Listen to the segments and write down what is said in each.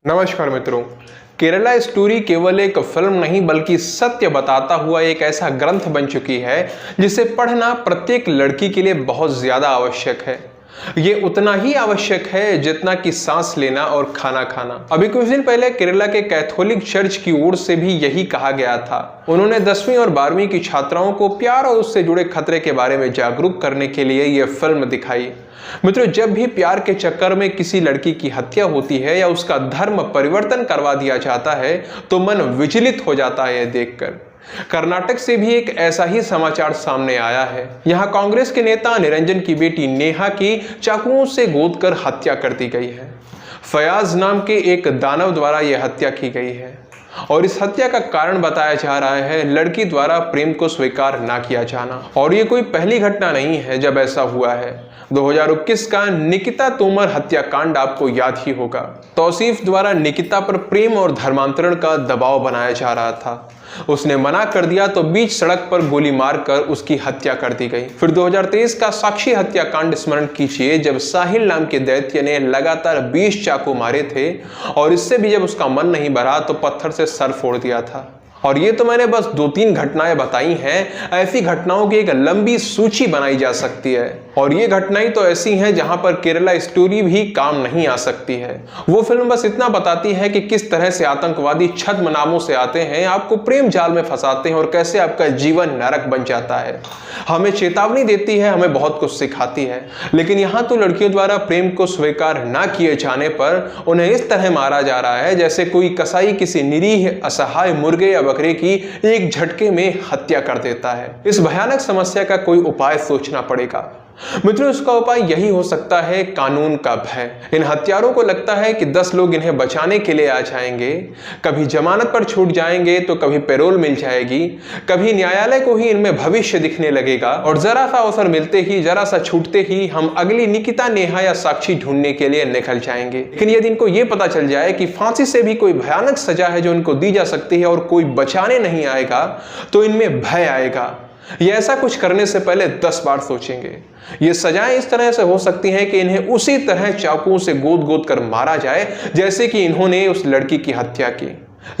नमस्कार मित्रों। केरला स्टोरी केवल एक फिल्म नहीं बल्कि सत्य बताता हुआ एक ऐसा ग्रंथ बन चुकी है जिसे पढ़ना प्रत्येक लड़की के लिए बहुत ज्यादा आवश्यक है। ये उतना ही आवश्यक है जितना कि सांस लेना और खाना खाना। अभी कुछ दिन पहले केरला के कैथोलिक चर्च की ओर से भी यही कहा गया था। उन्होंने 10वीं और 12वीं की छात्राओं को प्यार और उससे जुड़े खतरे के बारे में जागरूक करने के लिए यह फिल्म दिखाई। मित्रों, जब भी प्यार के चक्कर में किसी लड़की की हत्या होती है या उसका धर्म परिवर्तन करवा दिया जाता है तो मन विचलित हो जाता है। यह देखकर कर्नाटक से भी एक ऐसा ही समाचार सामने आया है। यहां कांग्रेस के नेता निरंजन की बेटी नेहा की चाकुओं से गोदकर हत्या कर दी गई है। फयाज नाम के एक दानव द्वारा यह हत्या की गई है और इस हत्या का कारण बताया जा रहा है लड़की द्वारा प्रेम को स्वीकार ना किया जाना। और ये कोई पहली घटना नहीं है जब ऐसा हुआ है। 2021 का निकिता तोमर हत्याकांड आपको याद ही होगा। तौसीफ द्वारा निकिता पर प्रेम और धर्मांतरण का दबाव बनाया जा रहा था। उसने मना कर दिया तो बीच सड़क पर गोली मारकर उसकी हत्या कर दी गई। फिर 2023 का साक्षी हत्याकांड स्मरण कीजिए, जब साहिल नाम के दैत्य ने लगातार 20 चाकू मारे थे और इससे भी जब उसका मन नहीं भरा तो पत्थर से सर फोड़ दिया था। और ये तो मैंने बस 2-3 घटनाएं बताई हैं। ऐसी घटनाओं की एक लंबी सूची बनाई जा सकती है और ये घटनाएं तो ऐसी हैं जहां पर केरला स्टोरी भी काम नहीं आ सकती है। वो फिल्म बस इतना बताती है कि किस तरह से आतंकवादी छद्म नामों से आते हैं, आपको प्रेम जाल में फंसाते हैं और कैसे आपका जीवन नरक बन जाता है। हमें चेतावनी देती है, हमें बहुत कुछ सिखाती है। लेकिन यहाँ तो लड़कियों द्वारा प्रेम को स्वीकार ना किए जाने पर उन्हें इस तरह मारा जा रहा है जैसे कोई कसाई किसी निरीह असहाय मुर्गे या बकरे की एक झटके में हत्या कर देता है। इस भयानक समस्या का कोई उपाय सोचना पड़ेगा। मित्रों, इसका उपाय यही हो सकता है कानून का भय। इन हत्यारों को लगता है कि 10 लोग इन्हें बचाने के लिए आ जाएंगे, कभी जमानत पर छूट जाएंगे तो कभी पैरोल मिल जाएगी, कभी न्यायालय को ही इनमें भविष्य दिखने लगेगा और जरा सा अवसर मिलते ही, जरा सा छूटते ही हम अगली निकिता, नेहा या साक्षी ढूंढने के लिए निकल जाएंगे। लेकिन यदि इनको ये पता चल जाए कि फांसी से भी कोई भयानक सजा है जो इनको दी जा सकती है और कोई बचाने नहीं आएगा तो इनमें भय आएगा। ये ऐसा कुछ करने से पहले 10 बार सोचेंगे। ये सजाएं इस तरह से हो सकती हैं कि इन्हें उसी तरह चाकुओं से गोद गोद कर मारा जाए जैसे कि इन्होंने उस लड़की की हत्या की,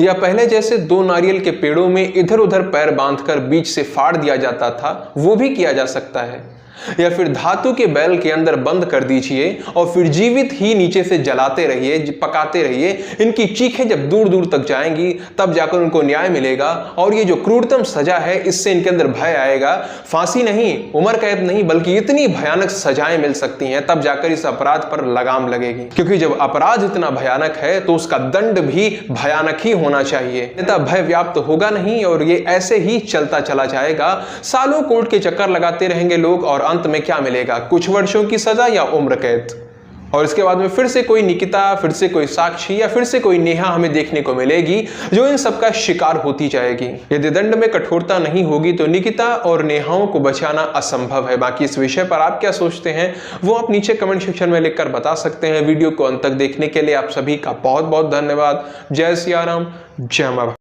या पहले जैसे 2 नारियल के पेड़ों में इधर उधर पैर बांधकर बीच से फाड़ दिया जाता था, वो भी किया जा सकता है। या फिर धातु के बैल के अंदर बंद कर दीजिए और फिर जीवित ही नीचे से जलाते रहिए, पकाते रहिए। इनकी चीखें जब दूर दूर तक जाएंगी तब जाकर उनको न्याय मिलेगा और ये जो क्रूरतम सजा है इससे इनके अंदर भय आएगा। फांसी नहीं, उम्र कैद नहीं, बल्कि इतनी भयानक सजाएं मिल सकती हैं, तब जाकर इस अपराध पर लगाम लगेगी। क्योंकि जब अपराध इतना भयानक है तो उसका दंड भी भयानक ही होना चाहिए, अन्यथा भय व्याप्त होगा नहीं और ये ऐसे ही चलता चला जाएगा। सालों कोर्ट के चक्कर लगाते रहेंगे लोग और अंत में क्या मिलेगा? कुछ वर्षों की सजा या उम्र कैद। और इसके बाद में फिर से कोई निकिता, फिर से कोई साक्षी या फिर से कोई नेहा हमें देखने को मिलेगी जो इन सब का शिकार होती जाएगी। यदि दंड में कठोरता नहीं होगी तो निकिता और नेहाओं को बचाना असंभव है। बाकी इस विषय पर आप क्या सोचते हैं वो आप नीचे कमेंट सेक्शन में लिखकर बता सकते हैं। वीडियो को अंत तक देखने के लिए आप सभी का बहुत बहुत धन्यवाद। जय सिया राम, जय मां।